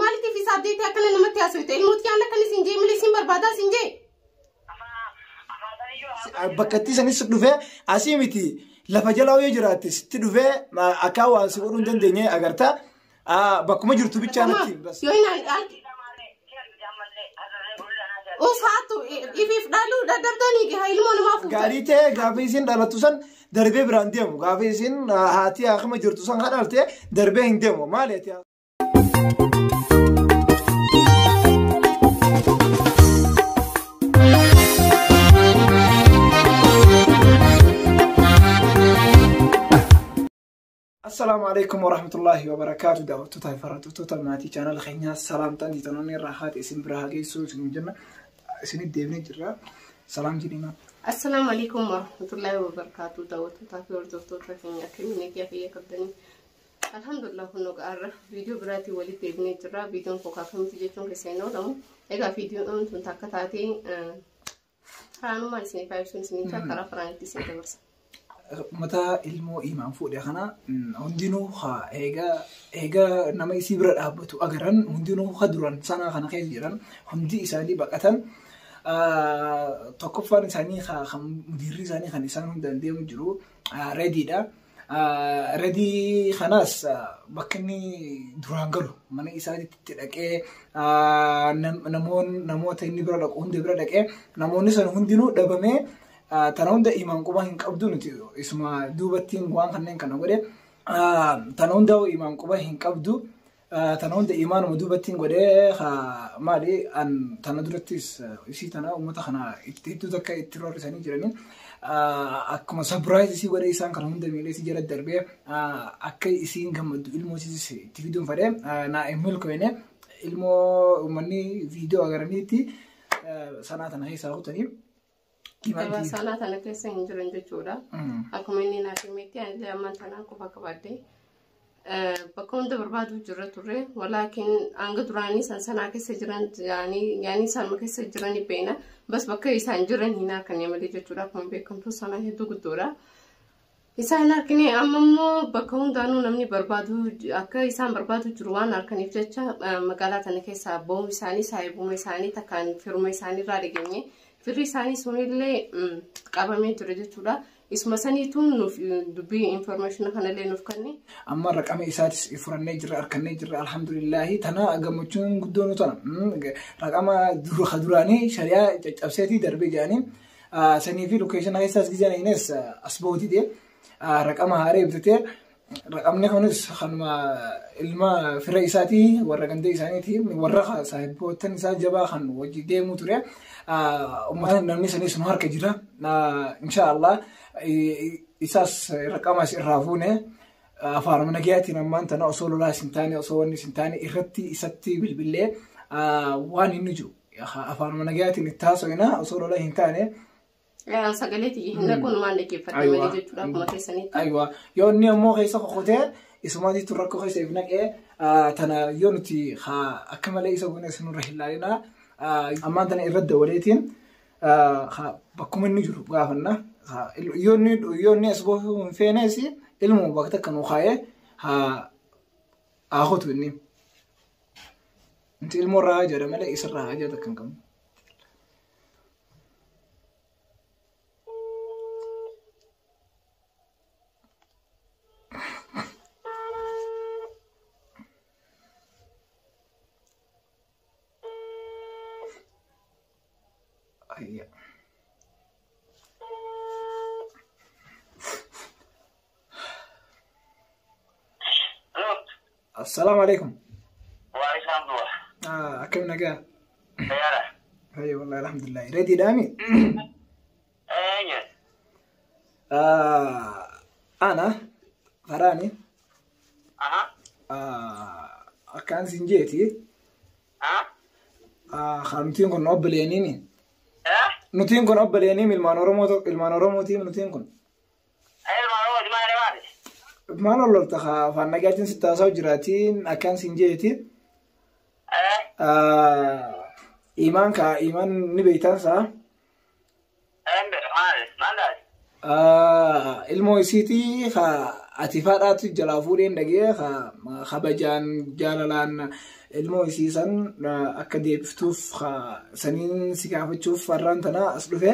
مالتي في سابديتي أكلنا نمت يا سويت الموت كان لك نسنجي ملي سين بربادا سنجي بكتي سنيس دفع أسيمتي لفجلاو يجرات تدفع أكاوا سيقولون دنيا أجرتا بكم جرتوا بيتشانتي بس وصحاتو يفيف دالو دبدوني هاي المون ما فوق قاريته غافيسين دالتوسن دربي برانديمو غافيسين هاتي اخ ما جرتوسن خدالته دربي هنديمو مالتي السلام عليكم ورحمة الله وبركاته. دعوتو تاي فراتو توتال ماتي channel خينيا سلام تاني تنوني راحات اسم براهاجي سوس جنجنا سني ديفني جرا سلام جدينا. السلام عليكم ورحمة الله وبركاته. دعوتو تاي فراتو خينيا كميني كيف يقدرني الحمد لله هنو قارة فيديو براتي ولي ديفني جرا فيديو كوكا فيلم تجيتون كسينو لهم إيجا فيديو أن تنتاكتاتي فرانو ما نسني فايشون سني فكرة فراني تسني تمرس متى ilmoo imaan fuudhe kana hundinuu eega nama isii bira dhaabbatu agaran hundinuu duran sana kana keessa jiran hundi isaanii baqatan tokkoffaan isaanii kan mudirri isaanii kan isaan hundaan deemu jiru reediidha. Reedii kanas bakka inni duraan galu mana isaaniitti dhaqee namoota inni bira dhaqu hundi bira dhaqee namoonni san hundinuu dhabamee تناوندا إيمان قبا هن قبضو نتيو اسمه دوبتين قوان خنين كنا قده تناوندا إيمان قبا هن قبضو تناوندا إيمان مدوبتين قده خا مالي أن تنادرتيس إشي تنا ومتا خنا إتو تكا إترور ساني جرانين أكما سبرايز إشي قده إسان كناوندا ميلي إشي جرد دربية أكي إسين كمدو إلمو إشي تفيدون فده نا إميل كوينة إلمو مني فيديو أغرانيتي سنة هاي ساقوتاني Kaya sana tana kesa hinjiran jechuudha. Akkuma inni naaf himetti ani ammaan tanaan qofa qabadde bakka hunda barbaadu jirra turre walaakin hanga duraanii sanaa keessa jiran yaani sanuma keessa jirani beena bas bakka isaan jiran hin argine malee jechuudha. Akkuma beekamtu sana hedduu guddoodha. Isaan argine amma immoo bakka hundaanuu namni barbaadu akka isaan barbaadu jiru waan arganiif jecha magaalaa tana keessaa ba'uun isaanii saayibuma isaanii takkaan firuma isaanii irraa dhageenye. Firri isaanii sunillee qabamee ture jechuudha. Isuma saniituun nuuf dubbii information kanallee nuuf kanne. Amma raqama isaatis furannee jirra harkannee jirra alhamdulillahi tana gammachuun guddoon tana raqama duraanii shari'aa caccabseetii darbee jedhanii sanii fi lokeeshinaa keessaas gizaan ines asbootii ta'e raqama haaree bitatee raqamni kunis kanuma ilma fira isaatii warra gandee isaaniitii warra saahibbootan isaa jabaa kan wajji deemuu ture. Ummata namni sanis nu harka jira inshallah isas raqamas irraa fuune afaan nagayaatiin ammaan tana osoo lolaa sintaane osoo wanni sintaane irratti isatti bilbilee waan inni jiru afaan nagayaatiin itti haasofna osoo lolaa hin taane sagaleeti hinda kun maal dhaggeeffate malee jechuudha akkuma keessanitti. Aywa yoo inni ammoo keessa qoqotee isumaatiitu rakkoo keessa if naqee tana yoo nuti akka malee isa goone sinurra hin laalinaa. Ammaan tana irratti dabareetiin bakkuma inni jiru gaafanna yoo inni as boofu hin feenes ilmu bakka akka nuu kaayee haa hotu inni inti ilmoo irraa jedha malee isarraa haa jedha kan qabu. السلام عليكم. وعليكم السلام. أكيد نجا. خيره. هاي والله الحمد لله. ريدي دامي. أيه. أنا فراني. أكان سنجيتي. خامتين كن أبل ينيني. نتين كن أبل ينيني المانورومو تيم نتين كن. ما نقول تخا فانا جاتين ستة سوجراتين أكان سنجيتي إيمان كا إيمان نبيتان سا الموسيتي خا atifaadhaatu jalaa fuudheen dhagee kabajaan jaalalaan ilmoo isiisan akka deebiftuuf saniin si gaafachuuf farraan tana as dhufe.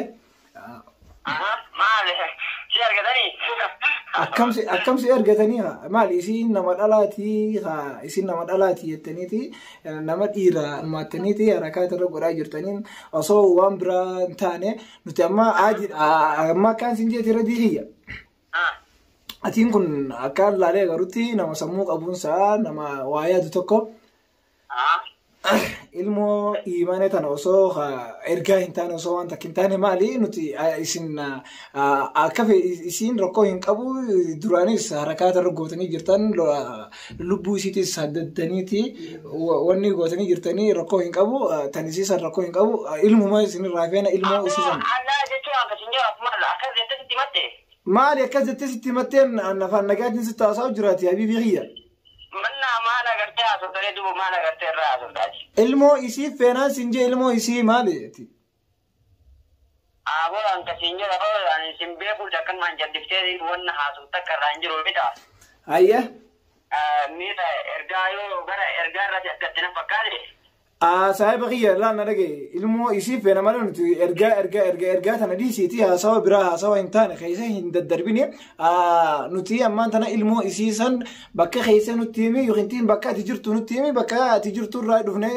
Maali si argatanii? Akkam si argatanii maali isiin nama dhalaati jettaniiti nama dhiira hirmaattaniiti harakaata irra godhaa jirtaniin osoo waan biraa hin taane nuti amma akkaan sin jeeti irra diihiyya. Atiin kun akka laalee garuutti nama sammuu qabuunsaa nama waa yaadu tokko ilmoo imaanee tana osoo ergaa hin taane osoo waan takka hin taane maali nuti isin akka isin rakkoo hin qabu duraanis harakaata irra gootanii jirtan lubbuu isiitis saddattaniiti wanni gootanii jirtanii rakkoo hin qabu tan isiisan rakkoo hin qabu ilmuma isin irraa feena ilmoo isiisan. Maali akkas jettee sitti himatteen afaan nagaatiin sitti haasa'u jiraati habiibii kiyya. Mana gartee haasoftalee duuba mana gartee irraa haasoftaati. Ilmoo isii feenaan siin jee ilmoo isii maali? Abolaan kasiin jira hoolaan isin beekuudha kan maan jalliftee wanna haasofta akka irraa hin jiru bita. Ayya. Miita ergaa yoo gara ergaa irratti akkatti na fakkaate. Saahiba kiyya laan na dhagaye ilmoo isii feena malee nuti ergaa tana dhiisiiti haasawa biraa haasawa hin taane keessa hin daddarbine nuti ammaan tana ilmoo isii san bakka keessa nutti himi yookiin bakka ati jirtu nutti himi bakka ati jirtu irraa dhufne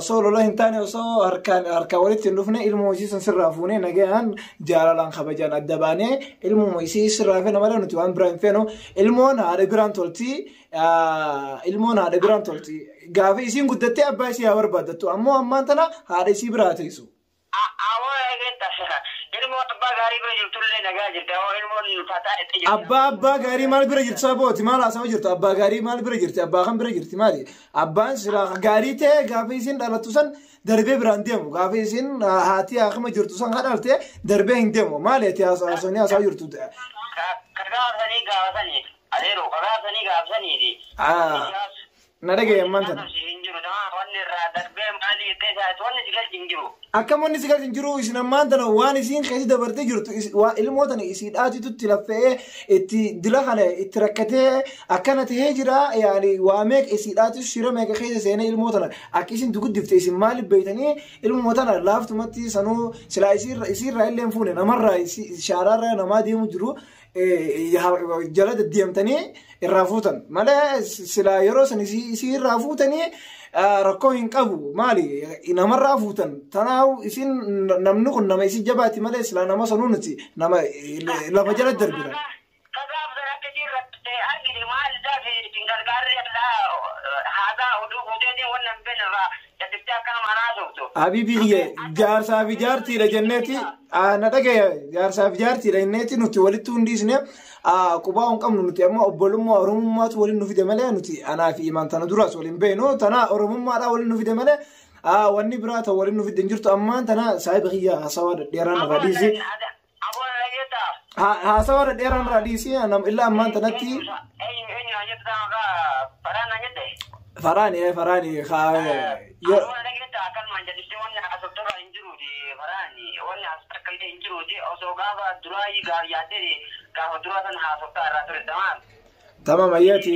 osoo lola hin taane osoo harka walitti hin dhufne ilmoo isii san sirraa fuune nagayaan jaalalaan kabajaan adda baane ilmoo isii sirraa feena malee nuti waan biraa hin feenu ilmoon haadha biraan tolti. Gaafa isiin guddattee abbaa isii haa barbaaddattu ammoo ammaan tana haadha isii biraa teessu. Abbaa gaarii maal bira jirti sabooti maal haasawaa jirtu abbaa gaarii maal bira jirti abbaa kan bira jirti maali abbaan silaa gaarii ta'e gaafa isiin dhalattu san darbee biraan deemu gaafa isiin haati akkuma jirtu san kadhalte darbee hin deemu maali ati haasawaa jirtu. Kagaafsanii gaafsanii adeero kagaafsanii gaafsaniiti. Nadagaya amanta. Akkam wanni si galchin jiru isin ammaantana waan isiin keessa dabartee jirtu ilmootana isii dhaatitutti laffee itti dila kana itti rakkatee akkana tahee jira yaani waa meeqa isii dhaatitu shira meeqa keessa seenee ilmootana akka isin duguddifte isin maaliif beeytanii ilmootana laaftumatti sanuu silaa isiirraa illee fuune namarraa shaaraarraa namaa deemu jiru. Jala deddeemtanii irraa fuutan malee silaa yeroo san isii irraa fuutanii rakkoo hin qabu maali namarraa fuutan tanaaf isin namni kun nama isii jabaati malee silaa nama sanuu nuti nama lafa jala darbira. Habibi jaarsaa fi jaartiidha jenneeti na dhagaya jaarsaa fi jaartiidha jenneeti nuti walitti hundiisne qubaa hin qabnu nuti amma obbolummaa oromummaatu waliin nu fide malee nuti anaa fi imaan tana duraas waliin beenu tana oromummaadhaa waliin nu fide malee wanni biraa ta'u waliin nu fide hin jirtu ammaan tana saahiba kiyya haasawaa dhedheeraan irraa dhiisi. Haasawaa dhedheeraan irraa dhiisi illaa ammaan tanatti. Faraani تمام اياتي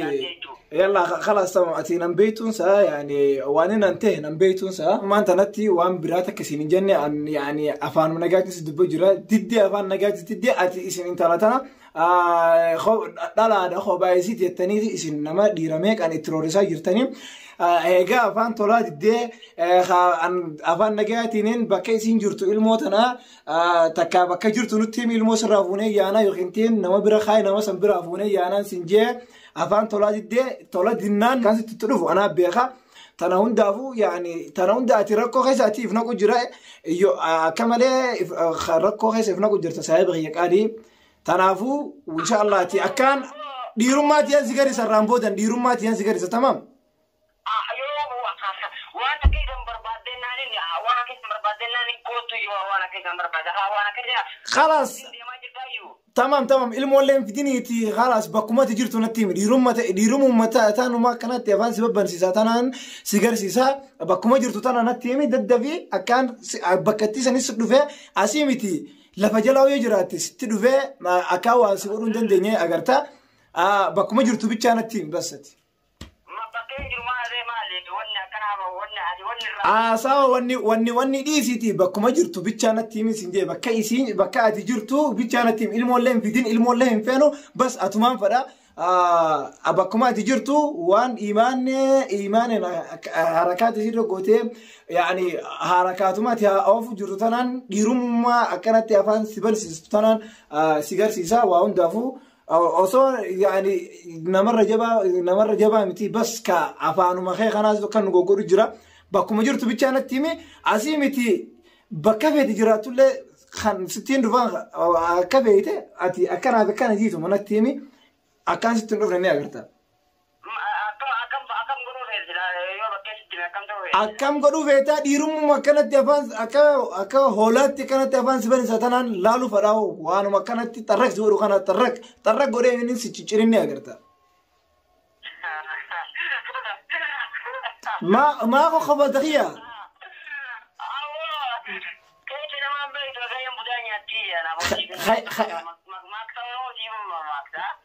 يلا خلاص تمام اتي نبيتون سا يعني وانا انتهي نبيتون سا ما انت نتي وان براتك سين جنة يعني افان منجات تدب جرا تدي افان نجات تدي اتي اسم انت لاتنا خو لا خو بايزيت التاني اسم نما ديراميك ان تروريسا جرتني هيجا افان طلعت دي افان نجاتين بكاي سينجرتو الموتنا تكا بكا جرتو نتيم المسرافوني يانا يخنتين نما برخاي نما سنبرافوني يانا سنجي افان طلعت دي طلعت دينان كان تتلف انا بيخا تناون دافو يعني تناون داتي ركو خيساتي فنكو جرا يو كمال ركو خيس فنكو جرت سايب غيك ادي تنافو وان شاء الله تي اكان ديرومات يان سيغاري سرامبودن ديرومات يان سيغاري تمام خلاص تمام المولين في دنيتي خلاص بكم تجرتوا نتيم ديروم متى تانو ما كانت يفان سبب بنسيسا تنان سيجار سيسا بكم جرتوا تانا نتيمي ددفي أكان بكتي سنيس دفع أسيمتي لفجلاو يجراتي ستدفع أكاوا سيقولون دنيا أجرتا بكم جرتوا بيتشانا تيم بس ما بكين جرو ما هذا مالي وني كنا وني هذه وني سوا وني دي سيتي بكم جرتوا بيتشانا تيم سنجي بكايسين بكاتي جرتوا بيتشانا تيم المولين في دين المولين فينو بس أتمام فدا أبكم تجرتوا وان إيمان حركات يصيروا قوتهم يعني حركات ما تها أوف جرتنا يروم ما أكنت أفان سبل سيستنا سيجار سيسا وان دافو أصلا يعني نمر جبا متي بس كأفانو ما خي خناس كان نقول جرا بكم جرتوا بيتشانا تيمي عزيمتي بكفي تجراتوا له 60 رفان كفيته أتي أكان جيتو من التيمي أكان ستين رفنا مية قرطة. أكم قدو فيتا ديرم مكانت تفانس أكا هولات كانت تفانس بين ساتنا لالو فراو وانو مكانت ترك زورو كانت ترك قدو ينين سيتشيرين مية قرطة. ما أخو خبر دقيقة.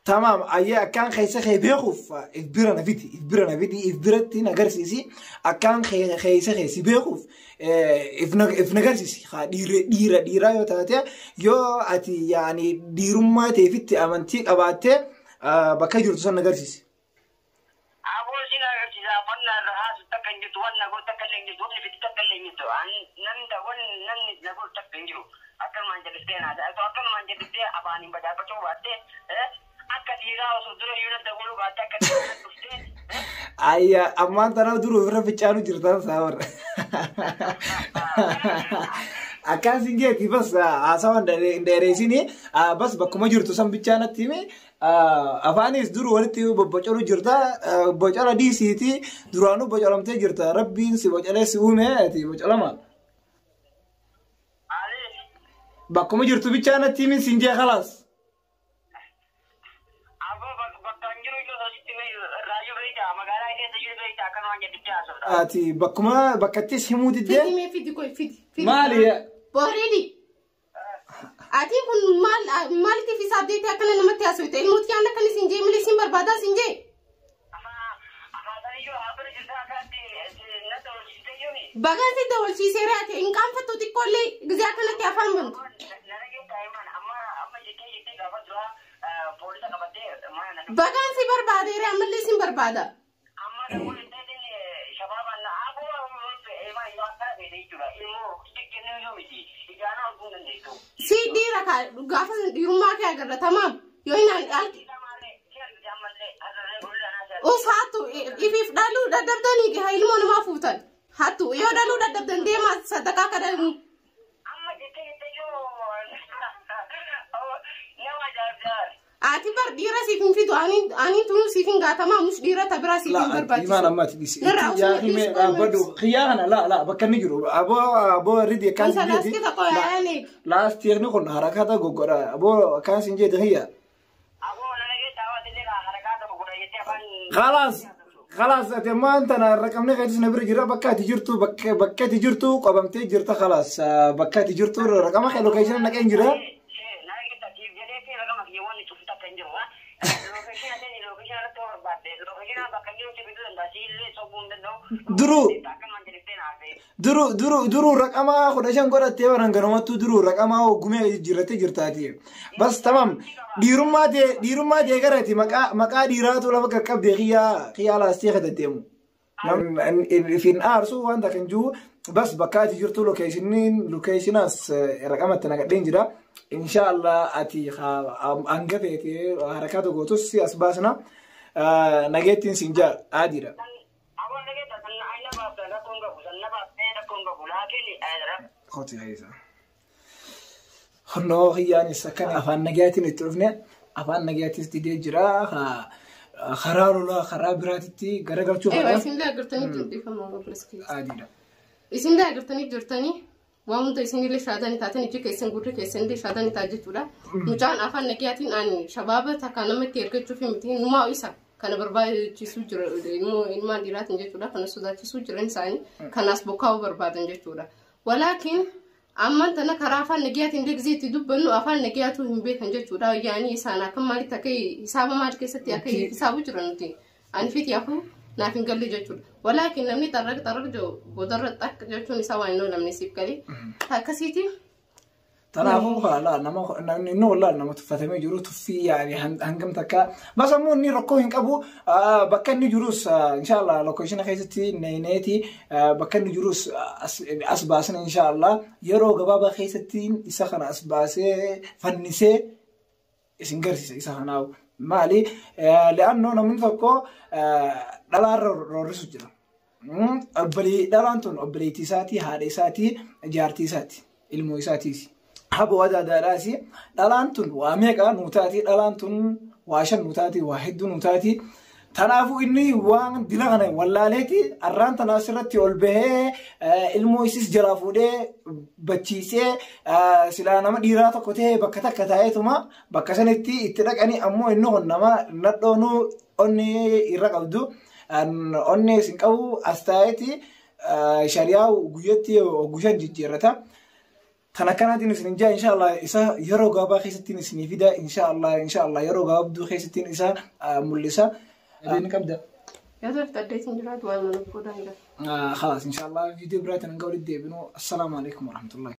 تمام أيه كان خيسة خي بيخوف إثبرنا فيدي إثبرتي نجارسيسي أكان خيسة خيسي بيخوف إفنجارسيسي خا ديرا يو تاتي يو أتي يعني ديرما تفتي أمانتي أباتي بكاجر تصل نجارسيسي أقول سينا إذا فنا الرهاس تكنجت وانا قول تكلنجت وقف تكلنجت عن نمدا ون نقول تكنجرو أكل ما نجلسين هذا أكل ما نجلسين أباني بدأ بتشوف هذا أكثيرا وصدره يونا تقولوا بعد أكثيرا أيه أمان ترى درو فرا بيجانو جرتان سامر أكان سينجي بس أسوان دريسيني بس بكم جرتو سام بيجانا تيمي أفانيس درو ولتي ببجرو جرتا بجرا دي سيتي درانو بجرام تي جرتا ربين سي بجرا سومه تي بجرا ما بكم جرتو بيجانا تيمي سينجي خلاص أتي بكما بكتيش همودي ده فيدي مالي بوريدي أتي كن مال في سابدي تأكل نمط تأسوي تين موت كأنك كني سنجي ملي سين بربادا سنجي بعدين سيدا والشي سيرات إن كان فتو تقولي جزاك الله كيفان من بعدين سي بربادا يري عملي سين بربادا si dira ka gafa yurma ka garra tamam yoina os hatu if dalu dadabdani ke ilmo ma futan hatu yo dalu dadabdan de ma sadaka kada amma jete yo ati bar dira sifin fitu ani tunu sifin ga tamam mش dira tabra sifin barbati إيمان ما تديس يا أخي بدو خيانة لا بكني جرو أبو ريدي كان سنجي لا استيغني كن حركات غوغرا أبو كان سنجي دهيا خلاص أتما أنت أنا رقمنا غادي نبرة جرا بكاتي جرتو قبمتي جرتا خلاص بكاتي جرتو رقم خلو كيشنا نكين جرا درو رقما خداشان قرأ تيوان غراماتو درو رقما وغمي جرتاتي بس تمام ديرما دي غراتي مكا ديراتو لما كركب دي خيالا استيخة تيمو في الارسو وانتا كنجو بس بكاتي جرتو لوكيشناس رقما تنقدين جرا ان شاء الله اتي انغفيتي حركاتو غوتوسي اسباسنا نجيتين سنجا عاديرا خوتي هيدا خنو هياني سكن أفان نجاتي نتعرفنا أفان نجاتي استدي جرا خرارو لا خرابراتي غرغر شو أيوة إسم لا قرتني جدي فما بلسكي عاديرا إسم لا قرتني جرتني وامن إسم اللي شادني تاتني جي كيسن قرر كيسن اللي شادني تاجت ولا مجان أفان نجاتي أن شباب تكانم تيرك تشوفي متين نما إيسا كان برباد تسوجر إنما ديرات نجت ولا كان سودا تسوجر إنسان كان أسبوكاو برباد نجت ولا ولكن أما أنت نكرا أفعل نجيات إندك زيت يدبنو أفعل نجياتو هم بيت هنجت ودا يعني سانا كم مالي تكي حساب مالك كيستي أكيد حسابه جرنتي أنا فيت ياكو نافين قال لي جتول ولكن لمني طرق جو بدرت تك جتوني سوا إنه لمني سيب كلي هكسيتي تنافو لا نما والله نما تفتمي جروت في يعني هنقم تكا بس مو إني ركوين كابو بكني جروس إن شاء الله لو كويشنا خيستي نيناتي بكني جروس أسباسنا إن شاء الله يرو جبابا خيستين يسخن أسباسه فنسه إسنجرسي يسخناو مالي لأنه نمن فكو دلار رورسو جرا أبلي دلانتون أبلي تيساتي هاري ساتي جارتي ساتي الموي ساتي هبو هذا دراسي دلانتون واميكا نوتاتي دلانتون واشن نوتاتي واحد نوتاتي تنافو إني وان دلغنا ولا ليتي الران تناصرتي والبه المويسيس جرافودي بتشيسه سلانا ما ديراتو كته بكتا كتايتما بكسنتي اتدق اني امو انو نما ندونو اني يرقدو ان اني سنقو استايتي شريعه غيتي وغشان جيرتا تنكنا دين سنجا إن شاء الله إسا يرو غابا خيستين سنيفيدا إن شاء الله يرو غاب دو خيستين إسا ملسا دين كبدا يا زلمة تديت نجرات وين من الفودان خلاص إن شاء الله فيديو براتنا نقول الدي بنو السلام عليكم ورحمة الله